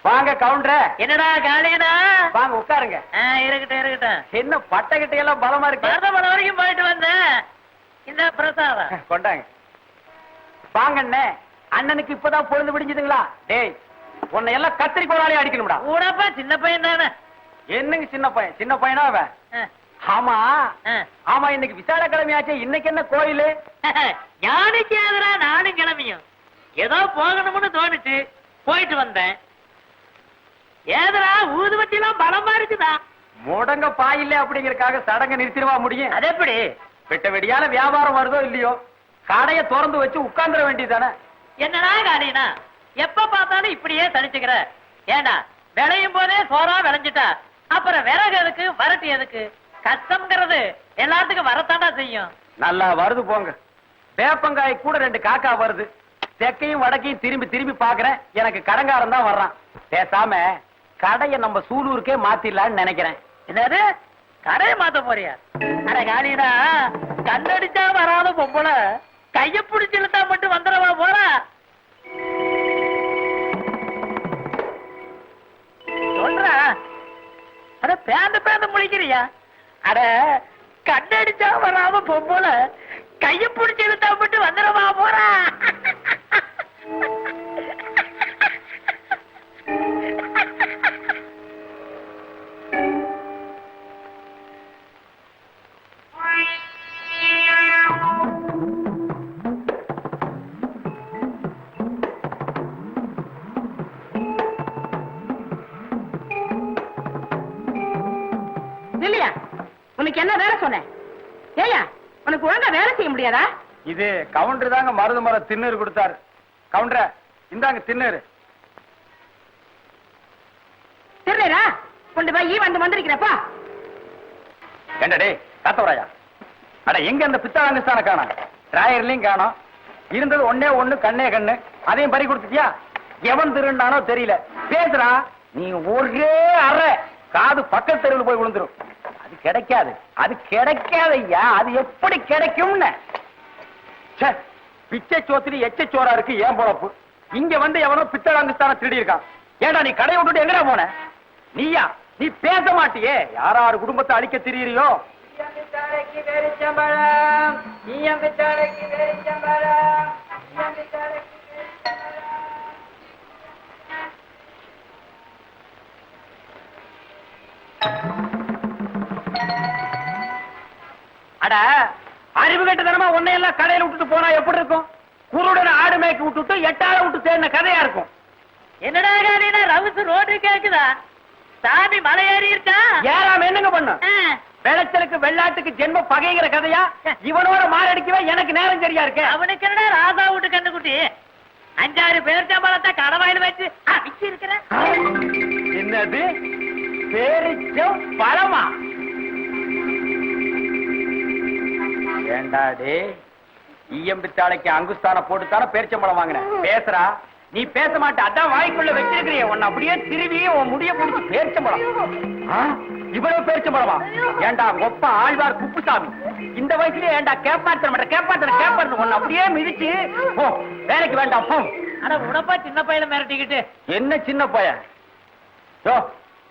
வாங்க கவுண்டர். என்னடா காலையடா? வாங்க உட்காருங்க. இருக்கட்டும் இருக்கட்டும். என்ன பட்டகிட்ட எல்லாம் பலமா இருக்கு. மருதமலை வரைக்கும் போயிட்டு வந்தேன். இந்த பிரசாதம் கொண்டாங்க. வாங்கண்ணே, அண்ணனுக்கு இப்பதான் பொழுது விடிஞ்சதுங்களா? டேய், உன்னை எல்லாம் கத்திரிக்கோளாலே அடிக்கணும்டா. ஊடப்பா சின்ன பையன் தானே. என்னங்க சின்ன பையன்? சின்ன பையனா அவன்? ஆமா ஆமா, இன்னைக்கு விசால கிழமையாச்சே, இன்னைக்கு என்ன கோயிலு? யானைக்கு எதிரா நானும் கிளம்பியும் ஏதோ போகணும்னு தோணுச்சு, போயிட்டு வந்தேன். ஏதரா ஊதுவத்தி எல்லாம் பலமா இருக்குதா? முடங்க பாயில்ல அப்படிங்கறக்காக சடங்க நிறுத்திடுவா முடியும்? அது எப்படி? வெட்ட வெடியால வியாபாரம் வருதோ இல்லையோ, கடையை திறந்து வச்சு உட்கார்ந்துட வேண்டியதானே. என்னடா காரியனா, எப்ப பார்த்தாலும் இப்படியே தனிச்சுக்கிற? ஏண்டா விளையும் போதே சோறா விளைஞ்சிட்டா அப்புறம் விறகு எதுக்கு, வரட்டி எதுக்கு? கஷ்டம்ங்கிறது எல்லாத்துக்கும் வரத்தாண்டா செய்யும். நல்லா வருது போங்க. வேப்பங்காய் கூட 2 காக்கா வருது. தெற்கையும் வடக்கையும் திரும்பி திரும்பி பாக்குறேன். எனக்கு கடங்காரன் தான் வர்றான். பேசாம கடையை நம்ம சூலூருக்கே மாத்திடலான்னு நினைக்கிறேன். என்னது, கடையை மாத்த போறியா? அட காலிடா, கண்ணடிச்சா வராத பொம்பளை கைய பிடிச்சு இழுத்தா மட்டும் வந்துடவா போற? சொல்றா. அட பேந்த பேந்த முழிக்கிறியா? அட கண்ணடிச்சா வராம பொம்பளை கைய பிடிச்சு இழுத்தா மட்டும் வந்துடவா போற? இல்லையா? உனக்கு என்ன வேலை சொன்னேன்? ஏயா, உனக்கு ஒழுங்கா வேலை செய்ய முடியாதா? இது கவுண்டர் தாங்க மருது மரம் திண்ணூறு கொடுத்தாரு. கவுண்டர இந்தாங்க திண்ணூறு. திருடா, கொண்டு போய் வந்து வந்திருக்கிறப்பா. ஏண்டா டேய் காத்தவராயா, அட எங்க அந்த பித்தாளங்கஸ்தான காணோம்? டிராயர்லயும் காணோம். இருந்தது ஒண்ணே ஒண்ணு, கண்ணே கண்ணு. அதையும் பறி கொடுத்துட்டியா? எவன் திருண்டானோ தெரியல. பேசுறா நீ ஒரே அறை காது பக்கத்து தெருவில் போய் விழுந்துரும். அது கிடைக்காது, அது கிடைக்காது ஐயா. அது எப்படி கிடைக்கும்னு பிச்சை சோத்திரி எச்ச சோரா இருக்கு ஏன் பொழப்பு. இங்க வந்து எவனோ பித்தளாங்குஸ்தான திருடி இருக்கான். ஏண்டா நீ கடையை விட்டுட்டு எங்கடா போன? நீயா? நீ பேச மாட்டியே. யாராரு குடும்பத்தை அழிக்க திரியறியோ? அட அறிவு கட்டதனமா உன்னையெல்லாம் கடையில விட்டுட்டு போனா எப்படி இருக்கும்? குருடன் ஆடு மேய்க்கு விட்டுட்டு 8 ஆளை விட்டு தேடின கதையா இருக்கும். என்னடா காரியனா, ரவுசு ரோடு கேக்குதா? சாமி மலை ஏறி இருக்கா? ஏறாம என்னங்க பண்ணு? வெள்ளச்சலுக்கு வெள்ளாட்டுக்கு ஜென்ம பகைங்கிற கதையா? இவனோட மாரடிக்கவே எனக்கு நேரம் சரியா இருக்கு. அவனுக்கு என்னடா ராசா விட்டு கண்டுக்குட்டி 5-6 பேர் சம்பளத்தை கடவாயில் வச்சு அடிச்சு இருக்கிற. என்னது பேரிச்சம் பழமா? ஏண்டாடே, ஈயம்பித்தாளைக்கு அங்குஸ்தான போட்டுத்தான பேரிச்சம்பழம் வாங்கின. பேசுறா நீ பேச மாட்ட. அதான் வாய்க்குள்ள வச்சிருக்கிறிய உன்னை அப்படியே திருவி உன் முடிய பிடிச்சி பேரிச்சம்பழம். இவ்வளவு பேரிச்சம்பழமா? ஏண்டா ஒப்ப ஆழ்வார் குப்புசாமி இந்த வயசுலயே ஏண்டா கேப்பாத்தன உன்னை அப்படியே மிதிச்சு போ, வேலைக்கு வேண்டாம் போ. ஆனா உனப்பா சின்ன பையனை மிரட்டிக்கிட்டு. என்ன சின்ன பையன்? யோ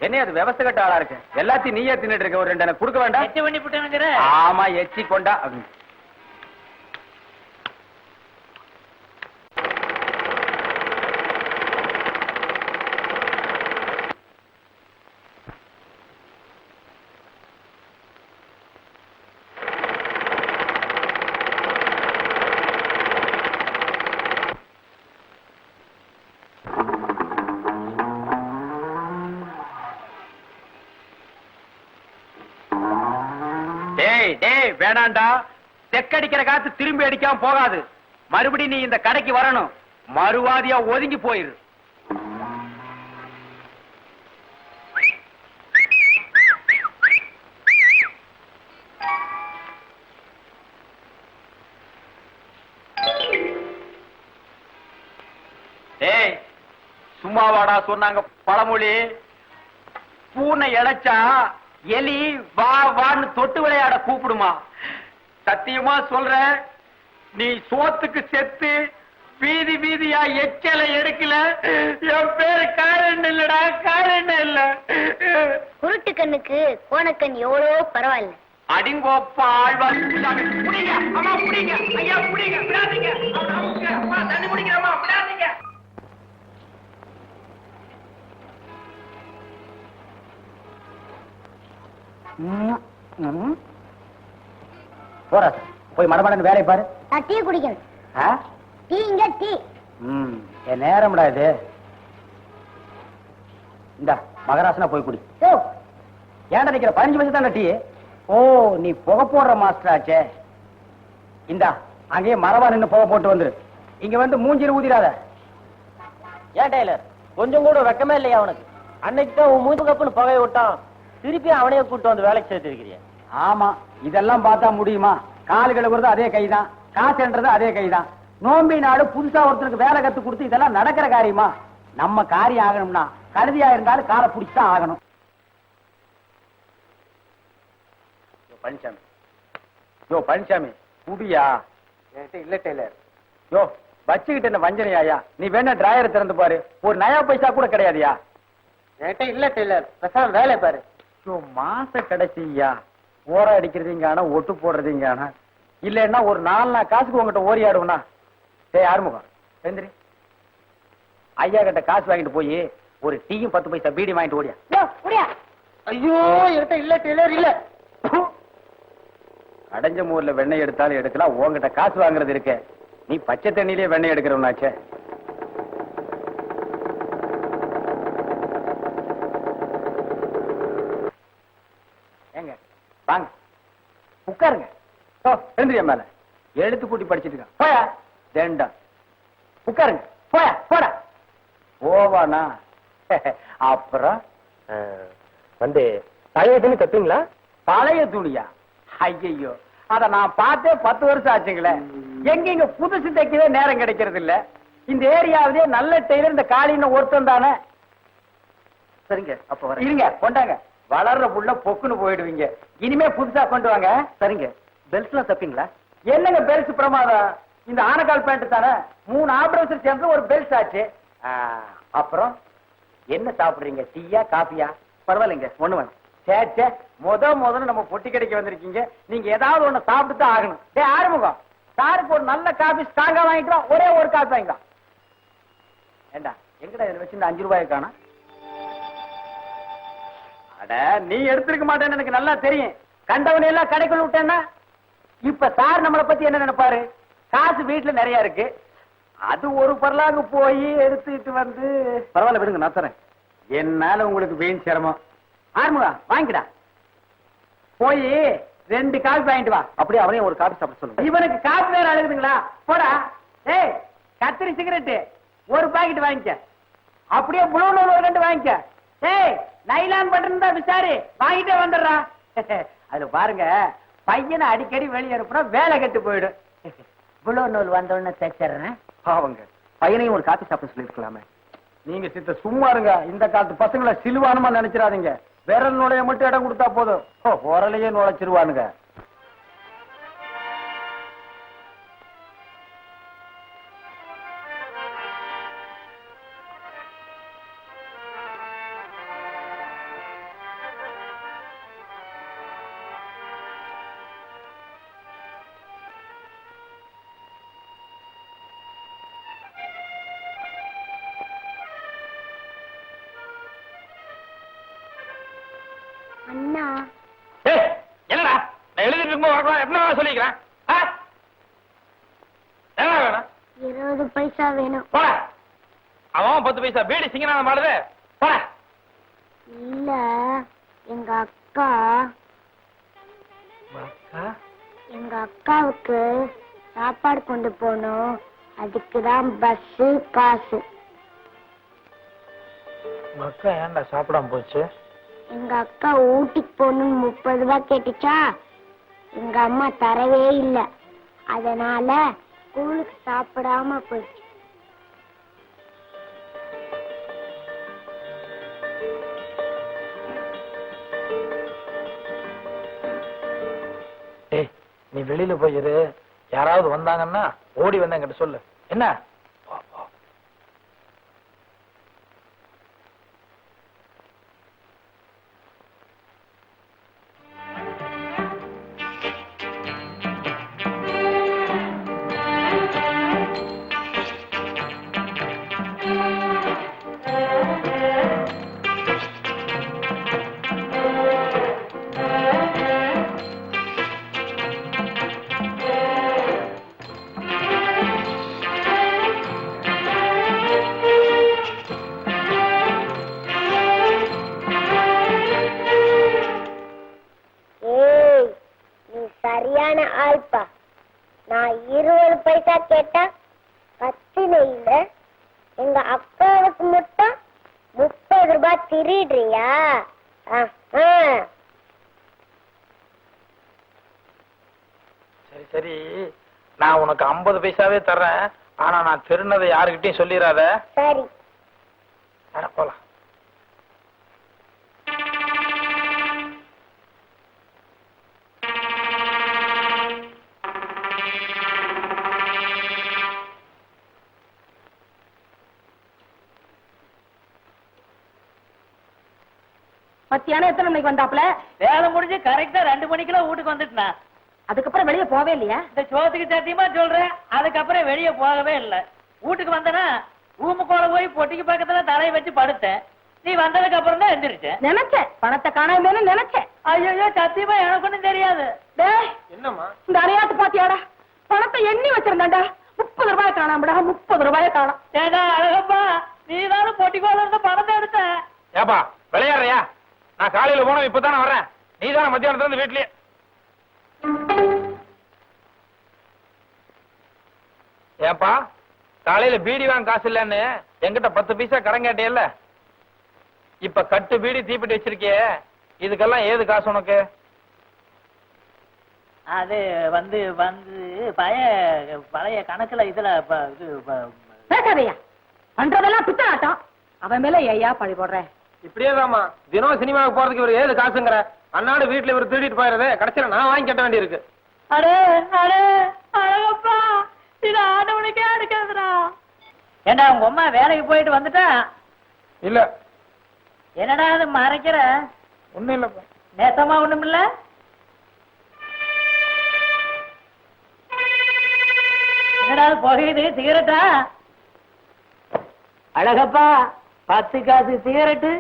என்ன அது விவசாய கட்ட ஆளா இருக்கு. எல்லாத்தையும் நீயே தின்னுட்டு இருக்க. ஒரு 2 எனக்கு கொடுக்க வேண்டாம்? எச்சி பண்ணி விட்டுங்கிற. ஆமா எச்சி கொண்டா. வேணாண்டா, தெக்கடிக்கிற காத்து திரும்பி அடிக்காம போகாது. மறுபடி நீ இந்த கடைக்கு வரணும். மறுவாதியா ஒதுங்கி போயிரு. ஏய் சும்மாவாடா சொன்னாங்க பழமொழி. பூனை இழைச்சா எலி வா வான்னு தொட்டு விளையாட கூப்பிடுமா? சத்தியமா சொல்ற, நீ சோத்துக்கு செத்து வீதி வீதியா எச்சலை எடுக்கல என் பேரு காரணம் இல்ல. இல்லடா, காரணம் இல்ல. குருட்டு கண்ணுக்கு கோணக்கண் எவ்வளோ பரவாயில்ல. அடிங்கோப்பா ஆழ்வார் சாமி. புடிங்க, அம்மா புடிங்க, ஐயா புடிங்க, விடாதீங்க. அம்மா தண்ணி குடிக்கிறம்மா, விடாதீங்க. போறா போய் மடமடன்னு வேலையை பாரு. நான் டீ குடிக்கணும். ஆ? டீ இங்க டீ. என் நேரம்டா இது. இந்த மகராசனா போய் குடி. யோ, ஏன்டா நிக்கிற? 15 நிமிஷம் தானே டீ. ஓ, நீ புகை போடுற மாஸ்டர் ஆச்சே. இந்தா அங்கேயே மரவா நின்னு புகை போட்டு வந்துரு. இங்க வந்து மூஞ்சில ஊதிராத. ஏன் டெய்லர், கொஞ்சம் கூட வெக்கமே இல்லையா அவனுக்கு? அன்னைக்கு தான் உன் மூஞ்சு கப்புன்னு புகையை விட்டான், திருப்பி அவனையே கூட்டு வந்து வேலைக்கு சேர்த்திருக்கிறிய. ஆமா, இதெல்லாம் பார்த்தா முடியுமா? கால் கழுவுறது அதே கைதான், காசுன்றது அதே கைதான். நோம்பி நாடு புதுசா ஒருத்தருக்கு வேலை கத்து கொடுத்து இதெல்லாம் நடக்கிற காரியமா? நம்ம காரியம் ஆகணும்னா கழுதியா இருந்தாலும் காலை பிடிச்சுதான் ஆகணும். பழனிசாமி, யோ பழனிசாமி, குடியா? இல்ல டெய்லர். யோ வச்சுக்கிட்டு என்ன வஞ்சனையாயா? நீ வேணா டிராயரை திறந்து பாரு, ஒரு நயா பைசா கூட கிடையாதுயா. என்கிட்ட இல்ல டெய்லர், பேசாம வேலை பாரு. யோ மாச கடைசியா ஓர அடிக்கிறதுங்கான ஒட்டு போடுறதுங்கான இல்லன்னா ஒரு 4 நாள் காசுக்கு உங்ககிட்ட ஓரி ஆடுவனா? சரி ஆறுமுகம் எந்திரி. ஐயா கிட்ட காசு வாங்கிட்டு போய் ஒரு டீயும் 10 பைசா பீடி வாங்கிட்டு ஓடியா. யோ, குடியா. ஐயோ என்கிட்ட இல்ல டெய்லர், இல்ல. அடைஞ்ச மூர்ல வெண்ணெய் எடுத்தாலும் எடுக்கலாம், உங்ககிட்ட காசு வாங்குறது இருக்க. நீ பச்சை தண்ணியிலே வெண்ணெய் எடுக்கிறவனாச்சே. ஏங்க வாங்க உட்காருங்க. எழுந்திரியா மேல எழுத்து கூட்டி படிச்சிட்டு இருக்க. போயா தேண்டா உட்காருங்க. போயா போடா. போவானா? அப்புறம் வந்து பழைய துணி தப்பீங்களா? பழைய துணியா? ஐயோ, அத நான் பார்த்தே 10 வருஷம் ஆச்சுங்களே. எங்க புதுசு தைக்கவே நேரம் கிடைக்கிறது இல்ல. இந்த ஏரியாவிலே நல்ல டெய்லர் இந்த காலின்னு ஒருத்தன் தானே. சரிங்க, அப்ப வர இருங்க கொண்டாங்க. வளர்ற புள்ள பொக்குன்னு போயிடுவீங்க. இனிமே புதுசா கொண்டு வாங்க. சரிங்க. பெல்ட் எல்லாம் தப்பீங்களா? என்னங்க பெல்ட் பிரமாதம்? இந்த ஆனக்கால் பேண்ட் தானே 3 ஆபரேஷன் சேர்ந்து ஒரு பெல்ட் ஆச்சு. அப்புறம் என்ன சாப்பிடுறீங்க? டீயா காபியா? பரவாயில்லைங்க, ஒண்ணு வேணும். சேச்சே, முதல்ல நம்ம பொட்டி கடைக்கு வந்திருக்கீங்க. நீங்க ஏதாவது ஒண்ணு சாப்பிட்டு தான் ஆகணும். ஆறுமுகம், சாருக்கு ஒரு நல்ல காபி ஸ்ட்ராங்கா வாங்கிக்கலாம். ஒரே ஒரு காபி வாங்கிக்கலாம். ஏண்டா எங்கடா இதுல வச்சு இந்த 5 ரூபாய் காணோம்? அட நீ எடுத்திருக்க மாட்டேன்னு எனக்கு நல்லா தெரியும். கண்டவனை எல்லாம் கடைக்குள்ள விட்டேன்னா இப்ப சார் நம்மளை பத்தி என்ன நினைப்பாரு? காசு வீட்டுல நிறைய இருக்கு, அது ஒரு பரலாங்க போய் எடுத்துட்டு வந்து. பரவாயில்ல விடுங்க, நான் தரேன். என்னால உங்களுக்கு வீண் சிரமம். ஆறுமுகா வாங்கிடா. போய் 2 காபி வாங்கிட்டு வா. அப்படியே அவனையும் ஒரு காபி சாப்பிட சொல்லுங்க. இவனுக்கு காபி வேற அழுகுதுங்களா? போடா. ஏய் கத்திரி சிகரெட் ஒரு பாக்கெட் வாங்கிக்க. அப்படியே ப்ளூ நூல் ஒரு 2 வாங்கிக்க. ஏய் நைலான் பட்டன் தான் விசாரி, வாங்கிட்டே வந்துடுறா. அது பாருங்க, பையனை அடிக்கடி வெளியே அனுப்புனா வேலை கெட்டு போயிடும். ப்ளூ நூல் வந்தோடனே தைச்சிடுறேன். பாவங்க, பையனையும் ஒரு காபி சாப்பிட சொல்லிருக்கலாமே. நீங்க சித்த சும்மா இருங்க. இந்த காலத்து பசங்களை சிலுவானுமா நினைச்சிடாதீங்க. விரல் நுழைய மட்டும் இடம் கொடுத்தா போதும், உரலையே நுழைச்சிருவானுங்க. அண்ணா, என்னடா நான் எழுதிட்டு இருக்கும்போது வரலாம் என்ன சொல்லிக்கிறேன்? என்ன வேணும்? 20 பைசா வேணும். போட. அவன் 10 பைசா பீடி சிங்கனான மாடுது. போட. இல்ல, எங்க அக்கா எங்க அக்காவுக்கு சாப்பாடு கொண்டு போகணும், அதுக்குதான் பஸ் காசு. அக்கா ஏன்டா சாப்பிடாம போச்சு? எங்க அக்கா ஊட்டிக்கு போகணும்னு 30 ரூபாய் கேட்டுச்சா, எங்க அம்மா தரவே இல்லை. அதனால ஸ்கூலுக்கு சாப்பிடாம போயிடுச்சு. நீ வெளியில போயிரு, யாராவது வந்தாங்கன்னா ஓடி வந்தா என்கிட்ட சொல்லு. என்ன? திருடுறியா? சரி சரி, நான் உனக்கு 50 பைசாவே தர்றேன். ஆனா நான் திருநதை யாருக்கிட்டையும் சொல்லிடாத. சரி. அட போலாம். மத்தியானம் எத்தனை மணிக்கு வந்தாப்புல? வேலை முடிஞ்சு கரெக்டா 2 மணிக்கெல்லாம் வீட்டுக்கு வந்துட்டுனா. அதுக்கப்புறம் வெளியே போவே இல்லையா? இந்த சோத்துக்கு சத்தியமா சொல்றேன், அதுக்கப்புறம் வெளியே போகவே இல்ல. வீட்டுக்கு வந்தனா ரூமுக்குள்ள போய் பொட்டிக்கு பக்கத்துல தலையை வச்சு படுத்தேன். நீ வந்ததுக்கு அப்புறம் தான் எந்திரிச்சேன். நினைச்சேன் பணத்தை காணாமேன்னு நினைச்சேன். ஐயோ சத்தியமா எனக்கு ஒண்ணும் தெரியாது. டேய், என்னம்மா? இந்த அரையாத்து பாத்தியாடா? பணத்தை எண்ணி வச்சிருந்தாண்டா. 30 ரூபாய் காணாமடா. 30 ரூபாய் காணாம். ஏடா அழகப்பா, நீ தானே பொட்டிக்குள்ள இருந்த பணத்தை எடுத்த. ஏப்பா விளையாடுறியா? நான் காலையில போனோம், இப்பதானே வர்றேன். நீ தானே மத்தியானத்துல இருந்து வீட்லயே. ஏப்பா காலையில பீடி வாங்க காசு இல்லன்னு என்கிட்ட 10 பைசா கடன் கேட்டியல்ல? இப்ப கட்டு பீடி தீப்பிட்டு வச்சிருக்கியே, இதுக்கெல்லாம் ஏது காசு உனக்கு? அது வந்து பழைய கணக்குல இதுல பேசாதையா, பண்றதெல்லாம் பித்தனாட்டம். அவன் மேல ஐயா பழி போடுறேன். இப்படியே தாமா தினம் சினிமாவுக்கு போறதுக்கு இவர் ஏது காசுங்கிற? அன்னாடு வீட்டுல இவர் திருடிட்டு போயிடுறது, கடைசியில நான் வாங்கி கட்ட வேண்டி இருக்கு. அடே அடே அழகப்பா, இது ஆண்டவனுக்கே எடுக்காதுடா. ஏண்டா உங்க அம்மா வேலைக்கு போயிட்டு வந்துட்டா? இல்ல. என்னடா அது மறைக்கிற? ஒண்ணும் இல்லப்பா. நேசமா ஒண்ணும் இல்ல. என்னடா அது புகையுது? சிகரெட்டா? அழகப்பா 10 காசு சிகரெட்டு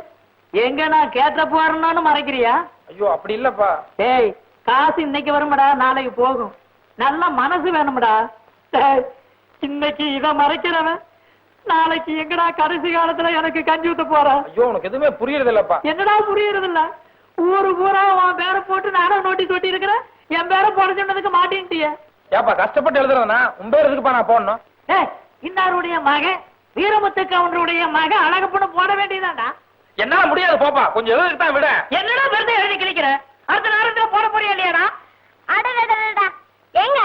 எங்க நான் கேட்ட போறேன்னு மறைக்கிறியா? ஐயோ அப்படி இல்லப்பா. டேய், காசு இன்னைக்கு வரும்டா, நாளைக்கு போகும். நல்ல மனசு வேணும்டா. டேய், இன்னைக்கு இத மறைக்கிறவன் நாளைக்கு எங்கடா கடைசி காலத்துல எனக்கு கஞ்சி ஊத்த போறான்? ஐயோ உனக்கு எதுவுமே புரியுறது இல்லப்பா. என்னடா புரியுறது இல்ல? ஊரு பூரா உன் பேரை போட்டு நானும் நோட்டீஸ் ஒட்டி இருக்கிறேன். என் பேரை போட சொன்னதுக்கு மாட்டேன்ட்டிய. ஏப்பா கஷ்டப்பட்டு எழுதுறதுனா உன் பேர் எதுக்குப்பா நான் போடணும்? ஏய், இன்னாருடைய மகன் வீரமுத்து கவுண்டருடைய மகன் அழகப்பண்ணு போட வேண்டியதாண்டா. என்னால முடியாது போப்பா, கொஞ்சம் எழுதுக்கு தான் விட. என்னடா பெருதை எழுதி கிழிக்கிற? அடுத்த நேரத்துல போட போறியா இல்லையாடா? அடடடடா. ஏங்க,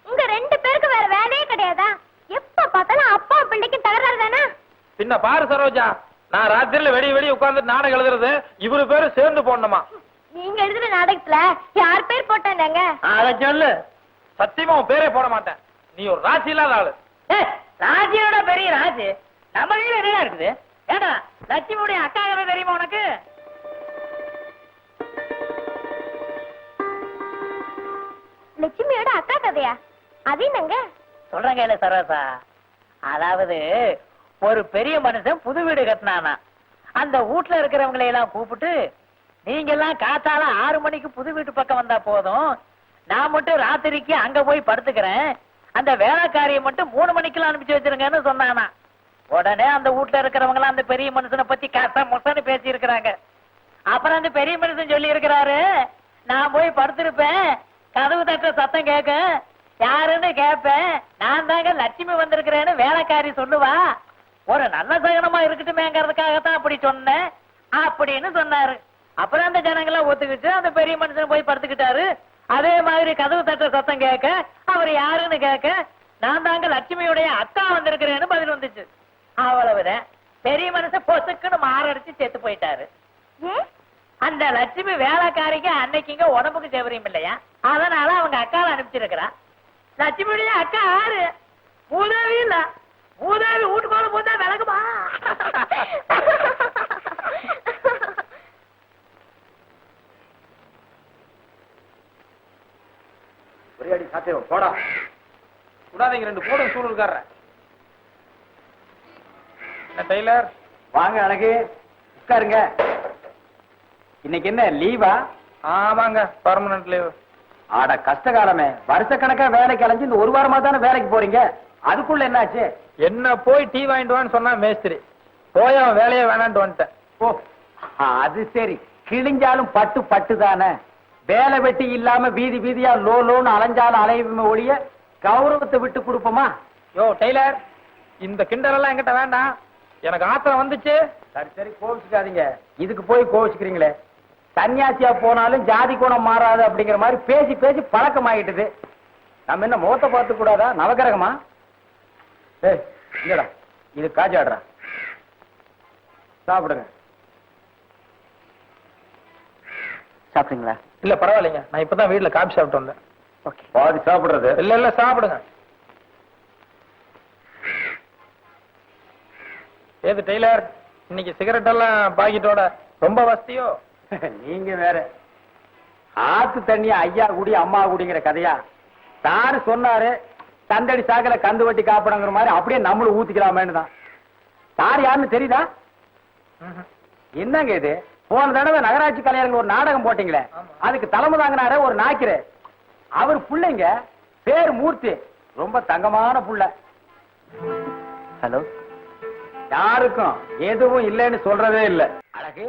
உங்க 2 பேருக்கு வேற வேலையே கிடையாதா? எப்ப பார்த்தாலும் அப்பா பிள்ளைக்கு தகராறு தானே? பின்ன பாரு சரோஜா, நான் ராத்திரில வெடி உட்கார்ந்து நாடகம் எழுதுறது, இவரு பேரு சேர்ந்து போடணுமா? நீங்க எழுதுற நாடகத்துல யார் பேர் போட்டாங்க? அத சொல்லு. சத்தியமா உன் பேரே போட மாட்டேன். நீ ஒரு ராசி இல்லாத ஆளு. ஏய், ராஜியோட பெரிய ராஜு நம்ம கையில என்ன இருக்குது? ஏடா லட்சுமியுடைய அக்கா யாரும் தெரியுமா உனக்கு? லட்சுமியோட அக்கா கதையா? அது என்னங்க? சொல்றேன் கையில சரோசா. அதாவது ஒரு பெரிய மனுஷன் புது வீடு கட்டினானா. அந்த வீட்டுல இருக்கிறவங்களை எல்லாம் கூப்பிட்டு, நீங்க எல்லாம் காத்தால 6 மணிக்கு புது வீட்டு பக்கம் வந்தா போதும், நான் மட்டும் ராத்திரிக்கு அங்க போய் படுத்துக்கிறேன், அந்த வேலைக்காரியை மட்டும் 3 மணிக்கெல்லாம் அனுப்பிச்சு வச்சிருங்கன்னு சொன்னானா. உடனே அந்த வீட்டுல இருக்கிறவங்க அந்த பெரிய மனுஷனை பத்தி கஷ்டம் முசன்னு பேசி இருக்கிறாங்க. அப்புறம் அந்த பெரிய மனுஷன் சொல்லி இருக்கிறாரு, நான் போய் படுத்திருப்பேன், கதவு தட்ட சத்தம் கேட்க, யாருன்னு கேட்பேன், நான் தாங்க லட்சுமி வந்திருக்கிறேன்னு வேலைக்காரி சொல்லுவா, ஒரு நல்ல சகனமா இருக்கட்டுமேங்கிறதுக்காகத்தான் அப்படி சொன்னேன் அப்படின்னு சொன்னாரு. அப்புறம் அந்த ஜனங்களாம் ஒத்துக்கிட்டு அந்த பெரிய மனுஷன் போய் படுத்துக்கிட்டாரு. அதே மாதிரி கதவு தட்ட சத்தம் கேட்க, அவர் யாருன்னு கேட்க, நான் தாங்க லட்சுமியுடைய அக்கா வந்திருக்கிறேன்னு பதில் வந்துச்சு. அவ்வளவுதான். பெரிய மனுஷன் பொசுக்குன்னு மாரடிச்சு செத்து போயிட்டாரு. அந்த லட்சுமி வேலைக்காரிக்கு அன்னைக்குங்க உடம்புக்கு செவரியும் இல்லையா, அதனால அவங்க அக்காவை அனுப்பிச்சிருக்கிறா. லட்சுமியுடைய அக்கா யாரு? பூதேவி இல்ல. பூதேவி வீட்டுக்குள்ள பூந்தா விளக்குமா? ஒரே அடி சாத்தியம் போடா. விடாதீங்க, 2 போடும் சூழல்காரன். டெய்லர் வாங்க அழகு, உட்காருங்க. இன்னைக்கு என்ன லீவா? ஆமாங்க, பர்மனன்ட் லீவ். ஆட கஷ்டகாலமே, வருஷக்கணக்கா வேலைக்கு அலைஞ்சு இந்த 1 வாரமா தானே வேலைக்கு போறீங்க, அதுக்குள்ள என்னாச்சு? என்ன போய் டீ வாங்கிட்டு வான்னு சொன்னா மேஸ்திரி, போய் அவன் வேலையே வேணான்ட்டு வந்துட்டேன். ஓ அது சரி, கிழிஞ்சாலும் பட்டு பட்டு தானே. வேலை வெட்டி இல்லாம வீதி வீதியா லோன்னு அலைஞ்சாலும் அலையுமே ஒழிய கௌரவத்தை விட்டு கொடுப்போமா? யோ டெய்லர், இந்த கிண்டல் எல்லாம் என்கிட்ட வேண்டாம். எனக்கு ஆத்திரம் வந்துச்சு, சரி சரி கோவிச்சுக்காதீங்க. இதுக்கு போய் கோவிச்சுக்கிறீங்களே. சன்னியாசியா போனாலும் ஜாதி குணம் மாறாது அப்படிங்கிற மாதிரி பேசி பேசி பழக்கம் ஆகிட்டுது. நம்ம என்ன முகத்தை பார்த்து கூடாதா? நவகிரகமா? ஏய் இல்லடா, இது காஜாடுறா, சாப்பிடுங்க. சாப்பிடுங்களா? இல்ல பரவாயில்லைங்க, நான் இப்பதான் வீட்டுல காபி சாப்பிட்டு வந்தேன். ஓகே. பாதி சாப்பிடுறது? இல்ல இல்ல சாப்பிடுங்க. ஏது டெய்லர், இன்னைக்கு சிகரெட் எல்லாம் பாக்கெட்டோட ரொம்ப வசதியோ? நீங்க வேற. ஆத்து தண்ணி ஐயா குடி அம்மா குடிங்கிற கதையா? சாரு சொன்னாரு தந்தடி சாக்கல கந்து வட்டி காப்பிடங்கிற மாதிரி அப்படியே நம்மளும் ஊத்திக்கலாமேன்னு தான். சார் யாருன்னு தெரியுதா? என்னங்க இது? போன தடவை நகராட்சி கலைஞர்கள் ஒரு நாடகம் போட்டீங்களே, அதுக்கு தலைமை தாங்கினார ஒரு நாய்க்கிற அவர் புள்ளைங்க பேர் மூர்த்தி, ரொம்ப தங்கமான புள்ள. ஹலோ, யாருக்கும் எதுவும் இல்லைன்னு சொல்றதே இல்ல. அழகு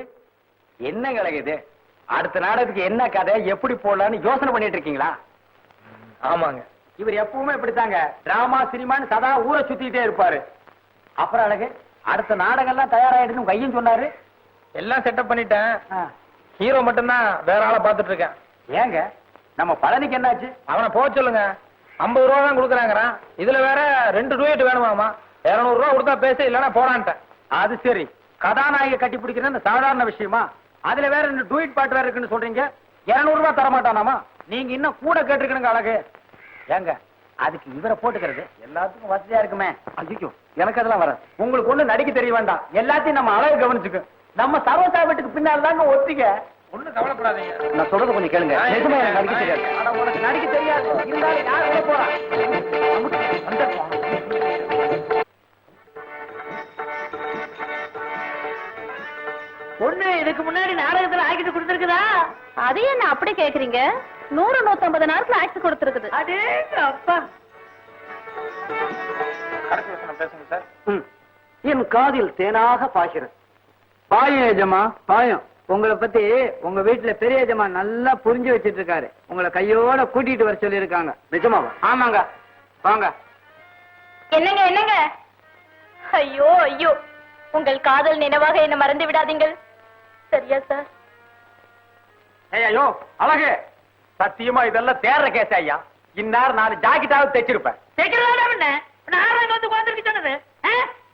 என்னங்க அழகு இது? அடுத்த நாடகத்துக்கு என்ன கதை எப்படி போடலான்னு யோசனை பண்ணிட்டு இருக்கீங்களா? ஆமாங்க. இவர் எப்பவுமே இப்படித்தாங்க, டிராமா சினிமான்னு சதா ஊரை சுத்திட்டே இருப்பாரு. அப்புறம் அழகு, அடுத்த நாடகம் எல்லாம் தயாராயிடுன்னு கையும் சொன்னாரு. எல்லாம் செட்டப் பண்ணிட்டேன். ஹீரோ மட்டும்தான் வேற ஆளை பாத்துட்டு இருக்கேன். ஏங்க நம்ம பழனிக்கு என்னாச்சு? அவனை போக சொல்லுங்க. 50 ரூபா தான் கொடுக்குறாங்கிறான். இதுல வேற 2 டூயட் வேணுமாமா. 200 ரூபா கொடுத்தா பேச, இல்லன்னா போடான்ட்டேன். அது சரி, கதாநாயக கட்டி பிடிக்கிறது சாதாரண விஷயமா? அதுல வேற 2 டூயிட் பாட்டு வேற இருக்குன்னு சொல்றீங்க. 200 ரூபாய் தரமாட்டானாமா? நீங்க இன்னும் கூட கேட்டிருக்கணுங்க அழகு. ஏங்க அதுக்கு இவரை போட்டுக்கிறது எல்லாத்துக்கும் வசதியா இருக்குமே. ஐயோ எனக்கு அதெல்லாம் வர. உங்களுக்கு ஒண்ணு நடிக்க தெரிய வேண்டாம், எல்லாத்தையும் நம்ம அழகு கவனிச்சுக்கு. நம்ம சரோசா வீட்டுக்கு பின்னால் தாங்க ஒத்திக்க. ஒண்ணு கவலைப்படாதீங்க, நான் சொல்றது கொஞ்சம் கேளுங்க. நிஜமா எனக்கு நடிக்க தெரியாது. ஆனா உனக்கு நடிக்க தெரியாது இருந்தாலும் யார் உள்ள போறா? பொண்ணு இதுக்கு முன்னாடி நாடகத்துல ஆக்கிட்டு கொடுத்துருக்குதா? அது என்ன அப்படி கேக்குறீங்க? 100-150 நேரத்துல ஆக்ட் கொடுத்துருக்குது. அடே அப்பா, கடைசி வசனம் பேசுங்க சார். என் காதில் தேனாக பாய்கிறது. பாயம் ஏஜமா பாயம். உங்களை பத்தி உங்க வீட்டுல பெரிய ஏஜமா நல்லா புரிஞ்சு வச்சிட்டு இருக்காரு. உங்களை கையோட கூட்டிட்டு வர சொல்லி இருக்காங்க. நிஜமாவா? ஆமாங்க, வாங்க. என்னங்க என்னங்க? ஐயோ ஐயோ, உங்கள் காதல் நினைவாக என்ன மறந்து விடாதீங்கள். சரியா சார்? ஐயோ அழகு, சத்தியமா இதெல்லாம் தேர்ற கேஸ் ஐயா. இந்நேரம் 4 ஜாக்கெட்டாவது தைச்சிருப்பேன். நாடகம் வந்து உட்காந்துருக்கு சொன்னது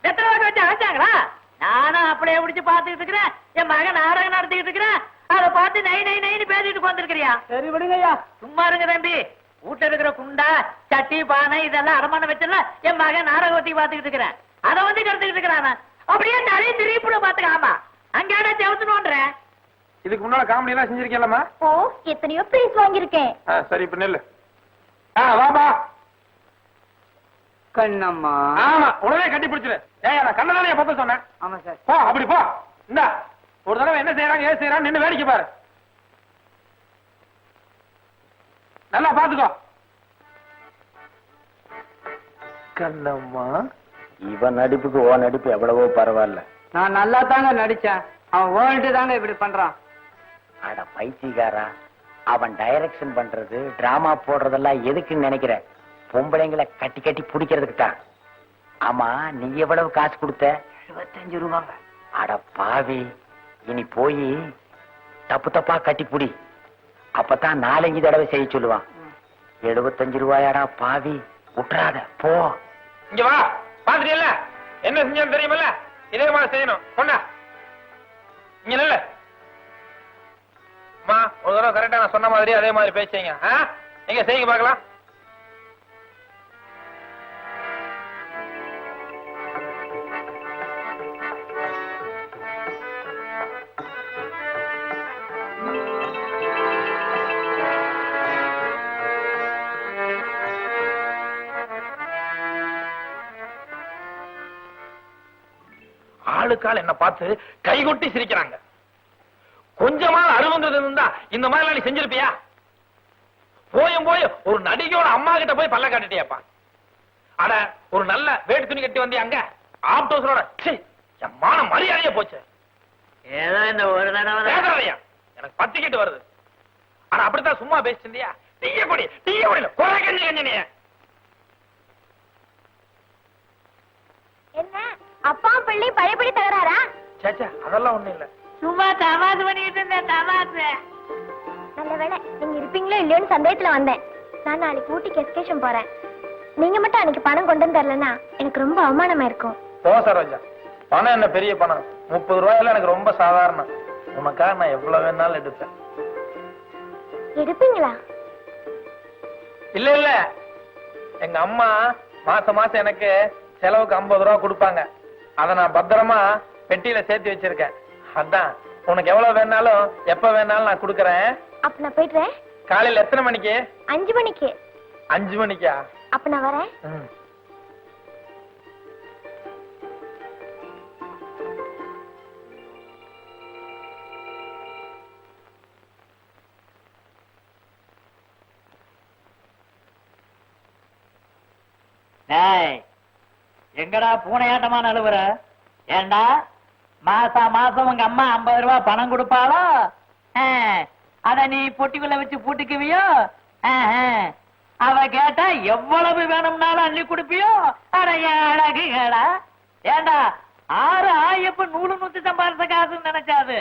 எத்தனை வாட்டி வச்சு அழைச்சாங்களா? நானும் அப்படியே பிடிச்சு பாத்துக்கிட்டு இருக்கிறேன். என் மகன் நாடகம் நடத்திக்கிட்டு இருக்கிறேன். அதை பார்த்து நை நை நைன்னு பேசிட்டு உட்காந்துருக்கிறியா? சரி விடுங்க ஐயா. சும்மா இருங்க தம்பி. வீட்டுல இருக்கிற குண்டா சட்டி பானை இதெல்லாம் அடமான வச்சல என் மகன் நாடகம் ஒத்தி பாத்துக்கிட்டு இருக்கிறேன். அதை வந்து கருத்துக்கிட்டு இருக்கிறான். அப்படியே நிறைய திருப்பிட பாத்துக்காமா அங்கேடா செவத்துனோன்றேன். இதுக்கு முன்னால காமெடி எல்லாம் செஞ்சிருக்கேன்லமா? ஓ, எத்தனையோ பிரைஸ் வாங்கியிருக்கேன். சரி இப்ப நெல்லு. வாமா கண்ணம்மா. ஆமா, உடனே கட்டி பிடிச்சிரு. ஏய், நான் கண்ணதானே பத்த சொன்னேன். ஆமா சார். போ, அப்படி போ. இந்த ஒரு தடவை என்ன செய்யறாங்க ஏது செய்யறாங்க நின்னு வேடிக்கை பாரு. நல்லா பாத்துக்கோ. கண்ணம்மா, இவன் நடிப்புக்கு ஓ நடிப்பு எவ்வளவோ பரவாயில்ல. நான் நல்லா தாங்க நடிச்சேன். அவன் ஓன்ட்டு தாங்க இப்படி பண்றான். அட பைத்தியக்காரா, அவன் டைரக்ஷன் பண்றது டிராமா போடுறதெல்லாம் எதுக்குன்னு நினைக்கிற? பொம்பளைங்களை கட்டி கட்டி பிடிக்கிறதுக்கு தான். ஆமா, நீ எவ்வளவு காசு கொடுத்த? 75 ரூபாங்க. அட பாவி, இனி போய் தப்பு தப்பா கட்டி புடி. அப்பதான் 4-5 தடவை செய்ய சொல்லுவான். 75 ரூபாயாடா பாவி, விட்டுறாத போ. இங்க வா, பாத்துட்டீல்ல என்ன செஞ்சேன்னு தெரியுமில்ல? இதே மாதிரி செய்யணும். கொண்டா இங்க நல்ல அம்மா, ஒரு தடவை கரெக்டா நான் சொன்ன மாதிரி அதே மாதிரி பேசுங்க. எங்க செய்யுங்க பாக்கலாம். ஆளுக்கால் என்ன பார்த்து கைகொட்டி சிரிக்கிறாங்க. கொஞ்சமா அருவங்கிறது இருந்தா இந்த மாதிரி நீ செஞ்சிருப்பியா? போயும் போய் ஒரு நடிகையோட அம்மா கிட்ட போய் பல்ல காட்டிட்டியாப்பா. அட, ஒரு நல்ல வேட்டு துணி கட்டி வந்தியா அங்க ஆப்டோஸரோட? என் மான மரியாதையே போச்சு. ஏதோ இந்த ஒரு தடவை பேசுறதையா எனக்கு பத்திக்கிட்டு வருது. ஆனா அப்படித்தான் சும்மா பேசிட்டியா? டீய குடியில குறை கஞ்சி கஞ்சினிய. என்ன அப்பா பிள்ளை பழையபடி தகராறா? சேச்சா அதெல்லாம் ஒண்ணும் இல்ல. சும்மா தமாசு பண்ணிட்டு இருந்தேன், தமாசு. நல்ல வேளை நீங்க இருப்பீங்களோ இல்லையோன்னு சந்தேகத்துல வந்தேன். நான் நாளைக்கு ஊட்டிக்கு எஸ்கேஷன் போறேன். நீங்க மட்டும் அன்னைக்கு பணம் கொண்டு வந்து தரலன்னா எனக்கு ரொம்ப அவமானமா இருக்கும். போ சரோஜா, பணம் என்ன பெரிய பணம்? 30 ரூபாயில எனக்கு ரொம்ப சாதாரணம். உனக்காக நான் எவ்வளவு வேணாலும் எடுப்பேன். எடுப்பீங்களா? இல்ல இல்ல, எங்க அம்மா மாசம் மாசம் எனக்கு செலவுக்கு 50 ரூபா கொடுப்பாங்க. அத நான் பத்திரமா பெட்டியில சேர்த்து வச்சிருக்கேன். அதான் உனக்கு எவ்வளவு வேணாலும் எப்ப வேணாலும் நான் கொடுக்கறேன். அப்ப நான் போயிடுறேன். காலையில எத்தனை மணிக்கு? 5 மணிக்கு. 5 மணிக்கா? அப்ப நான் வரேன். டேய், எங்கடா பூனையாட்டமா நழுவுற? ஏண்டா மாசம் உங்க அம்மா 50 ரூபாய் பணம் கொடுப்பாளோ? அத நீ பொட்டிக்குள்ள வச்சு பூட்டிக்குவியோ? அவ கேட்டா எவ்வளவு வேணும்னாலும் அள்ளி கொடுப்பியோ? அட அழகுகளா! ஏண்டா 6 ஆயப்ப 100 சம்பாதிச்ச காசுன்னு நினைச்சாது.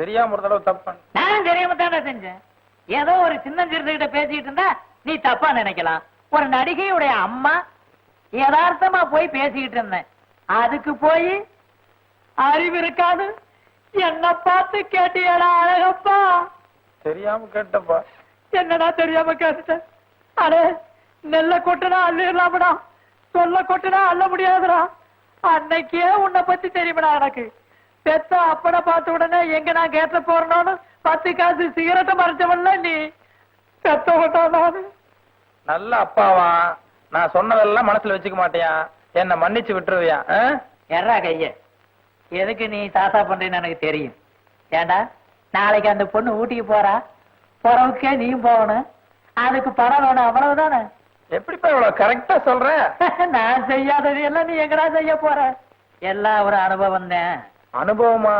தெரியாம ஒரு தடவை தப்பு. நான் தெரியாம தானே செஞ்சேன். ஏதோ ஒரு சின்ன சிறுகிட்ட பேசிட்டு இருந்தா நீ தப்பா நினைக்கலாம். ஒரு நடிகையுடைய அம்மா யதார்த்தமா போய் பேசிக்கிட்டு இருந்தேன். அதுக்கு போய் அறிவு இருக்காது என்ன பார்த்து கேட்டியடா அழகப்பா? தெரியாம கேட்டப்பா. என்னடா தெரியாம கேட்டுட்டேன்? அடே, நெல்ல கொட்டுனா அள்ளிடலாமடா, சொல்ல கொட்டுனா அள்ள முடியாதுடா. அன்னைக்கே உன்னை பத்தி தெரியுமடா எனக்கு. பெத்த அப்பனை பார்த்த உடனே எங்க நான் கேட்ட போறேன்னு 10 காசு சிகரெட்டை மறைச்சவன்ல நீ. பெத்த விட்டான். நல்ல அப்பாவா? நான் சொன்னதெல்லாம் மனசுல வச்சுக்க மாட்டியா? என்ன மன்னிச்சு விட்டுருவியா? எறா கைய எதுக்கு நீ தாத்தா பண்றேன்னு எனக்கு தெரியும். ஏண்டா நாளைக்கு அந்த பொண்ணு ஊட்டிக்கு போறா, போறவுக்கே நீயும் போகணும். அதுக்கு பணம் வேணும், அவ்வளவுதானே? எப்படிப்பா இவ்வளவு கரெக்டா சொல்ற? நான் செய்யாதது எல்லாம் நீ எங்கடா செய்ய போற? எல்லாம் ஒரு அனுபவம் தான். அனுபவமா?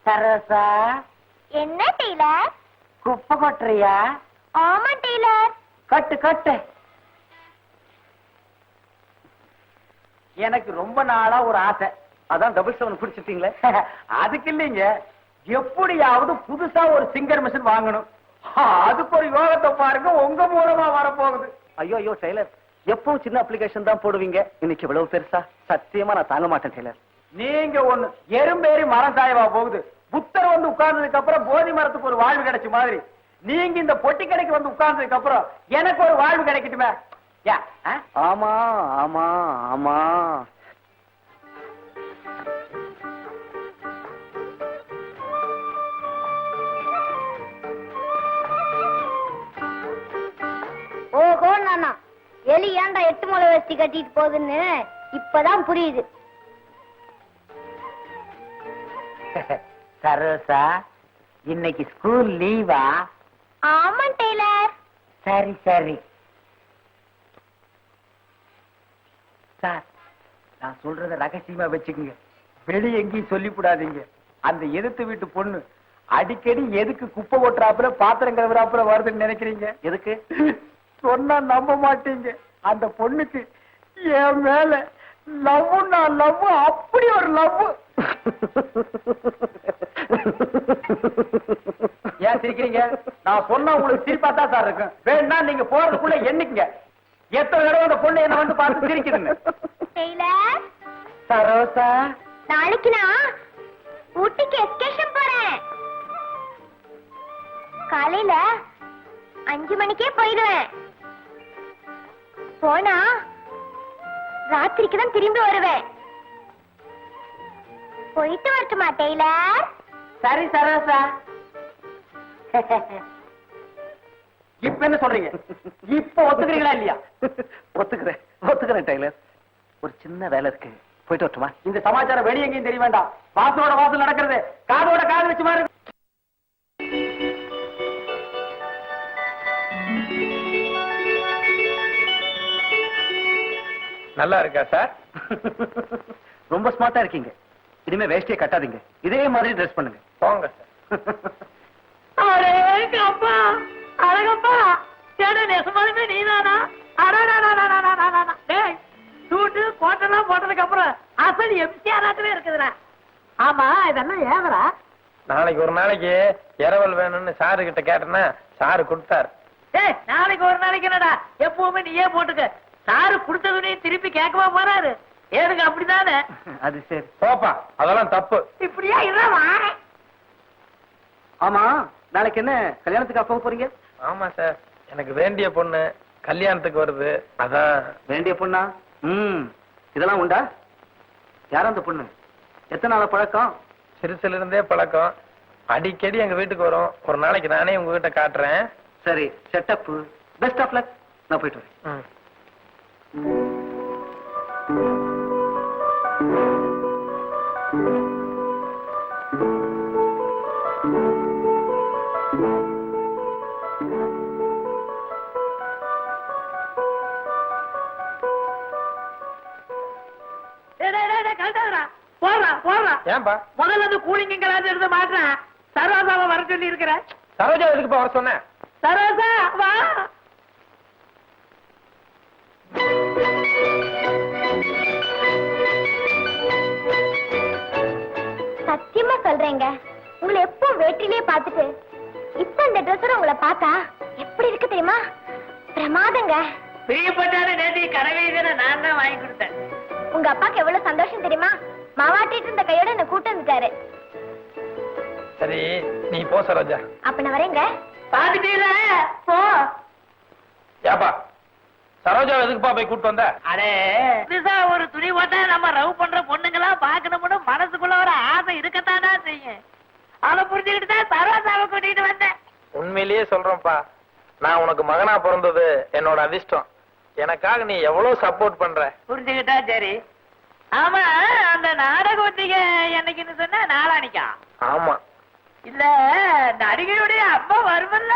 சரோசா, என்ன டெய்லர்? குப்பை கொட்டுறியா? ஆமா டெய்லர். கொட்டு கொட்டு. எனக்கு ரொம்ப நாளா ஒரு ஆசை. அதான் டபுள் 7 பிடிச்சிட்டீங்களே. அதுக்கு இல்லைங்க, எப்படியாவது புதுசா ஒரு சிங்கர் மிஷின் வாங்கணும். அதுக்கு ஒரு யோகத்தை பாருங்க, உங்க மூலமா வரப்போகுது. ஐயோ ஐயோ டெய்லர், எப்பவும் சின்ன அப்ளிகேஷன் தான் போடுவீங்க, இன்னைக்கு இவ்வளவு பெருசா? சத்தியமா நான் தாங்க மாட்டேன் டெய்லர். நீங்க ஒண்ணு எறும்பேறி மரம் சாயவா போகுது. புத்தர் வந்து உட்கார்ந்ததுக்கு அப்புறம் போதி மரத்துக்கு ஒரு வாழ்வு கிடைச்ச மாதிரி நீங்க இந்த பொட்டி கடைக்கு வந்து உட்கார்ந்ததுக்கு அப்புறம் எனக்கு ஒரு வாழ்வு கிடைக்கட்டுமே. ஆமா ஆமா ஆமா. ஓஹோ நானா, எலி ஏன்டா 8 முளை வச்சு கட்டிட்டு போகுதுன்னு இப்பதான் புரியுது. சரோசா, இன்னைக்கு ஸ்கூல் லீவா? ஆமா டெய்லர். சரி சரி. சார், நான் சொல்றத ரகசியமா வச்சுக்கோங்க, வெளியே எங்கேயும் சொல்லிவிடாதீங்க. அந்த எதிர்த்து வீட்டு பொண்ணு அடிக்கடி எதுக்கு குப்பை ஓட்டுறாப்புல பாத்திரம் கழுவுறாப்புல வருதுன்னு நினைக்கிறீங்க? எதுக்கு சொன்னா நம்ப மாட்டீங்க. அந்த பொண்ணுக்கு என் மேல லவ்னா லவ், அப்படி ஒரு லவ். ஏன் சிரிக்கிறீங்க? நான் சொன்னா உங்களுக்கு சிரிப்பா தான் சார் இருக்கும். வேணா நீங்க போறதுக்குள்ள எண்ணிக்கங்க எத்தனை தடவை அந்த பொண்ணு என்ன வந்து பார்த்து சிரிக்குதுன்னு. டெய்லர், சரோசா, நாளைக்கு நான் ஊட்டிக்கு எஸ்கேஷன் போறேன். காலையில 5 மணிக்கே போயிடுவேன். போனா ராத்திரிக்கு தான் திரும்பி வருவேன். போயிட்டு வரட்டுமா டெய்லர்? சரி சரோசா. இப்ப என்ன சொல்றீங்க? இப்ப ஒத்துக்கிறீங்களா இல்லையா? ஒத்துக்கிறேன் ஒத்துக்கிறேன் டெய்லர். ஒரு சின்ன வேலை இருக்கு, போயிட்டு வரட்டுமா? இந்த சமாச்சாரம் வெளிய எங்கேயும் தெரிய வேண்டாம். வாசலோட வாசல் நடக்கிறது, காதோட காது வச்சு மாதிரி. நல்லா இருக்கா சார்? ரொம்ப ஸ்மார்ட்டா இருக்கீங்க. இனிமே வேஷ்டியை கட்டாதீங்க, இதே மாதிரி ட்ரெஸ் பண்ணுங்க. போங்க சார். அப்பா அழகப்பா ஏடா நெசமாலுமே நீதானா? டேய் சூட்டு கோட்டெல்லாம் போட்டதுக்கு அப்புறம் அசல் எம்சிஆராட்டமே இருக்குதுடா. ஆமா இதெல்லாம் ஏவரா? நாளைக்கு ஒரு நாளைக்கு இரவல் வேணும்னு சாரு கிட்ட கேட்டேன்னா சாரு கொடுத்தாரு. டேய் நாளைக்கு ஒரு நாளைக்கு என்னடா, எப்பவுமே நீயே போட்டுக்க. சாரு கொடுத்ததுனையும் திருப்பி கேட்கவா போறாரு? ஏனுங்க அப்படிதானே? அது சரி. போப்பா, அதெல்லாம் தப்பு. இப்படியா இல்லவா? ஆமா, நாளைக்கு என்ன கல்யாணத்துக்கு அப்ப போறீங்க? ஆமா சார், எனக்கு வேண்டிய பொண்ணு கல்யாணத்துக்கு வருது. அதான். வேண்டிய பொண்ணா? இதெல்லாம் உண்டா? யாரும் அந்த பொண்ணு? எத்தனை நாள பழக்கம்? சிறுசுல இருந்தே பழக்கம். அடிக்கடி எங்க வீட்டுக்கு வரும். ஒரு நாளைக்கு நானே உங்ககிட்ட காட்டுறேன். சரி, செட்டப் பெஸ்ட் ஆஃப் லக். நான் போயிட்டு வரேன். ஏன்பா முதல்ல அந்த கூலிங்க எடுத்து மாட்டேன். சரோசாவை வர சொல்லி இருக்கிற. சரோஜா எதுக்குப்பா வர சொன்னேன்? சரோசா வா. சத்தியமா சொல்றேங்க, உங்களை எப்போ வேட்டிலேயே பார்த்துட்டு இப்ப இந்த ட்ரெஸ்ஸோட உங்களை பார்த்தா எப்படி இருக்கு தெரியுமா? பிரமாதங்க. பிரியப்பட்டாரு நேற்று கனவே நான் தான் வாங்கி கொடுத்தேன். உங்க அப்பாக்கு எவ்வளவு சந்தோஷம் தெரியுமா? மாவாட்டிட்டு இருந்த கையோட என்ன கூட்டு வந்துட்டாரு. சரி நீ போ சரோஜா. அப்ப நான் வரேங்க. பாத்துட்டீல போ. ஏப்பா சரோஜா எதுக்குப்பா போய் கூட்டு வந்த? அடே புதுசா ஒரு துணி போட்டா நம்ம ரவ் பண்ற பொண்ணுங்களா பாக்கணும்னு மனசுக்குள்ள ஒரு ஆசை இருக்கத்தானா செய்யும். அதை புரிஞ்சுக்கிட்டு தான் சரோசாவை கூட்டிட்டு வந்தேன். உண்மையிலேயே சொல்றேன்ப்பா, நான் உனக்கு மகனா பிறந்தது என்னோட அதிர்ஷ்டம். எனக்காக நீ எவ்வளவு சப்போர்ட் பண்ற. புரிஞ்சுக்கிட்டா சரி. ஆமா, அந்த நாடக ஒத்திகை என்னைக்குன்னு சொன்னா நாளானிக்கா? ஆமா. இல்ல நடிகையுடைய அப்பா வருமல்ல?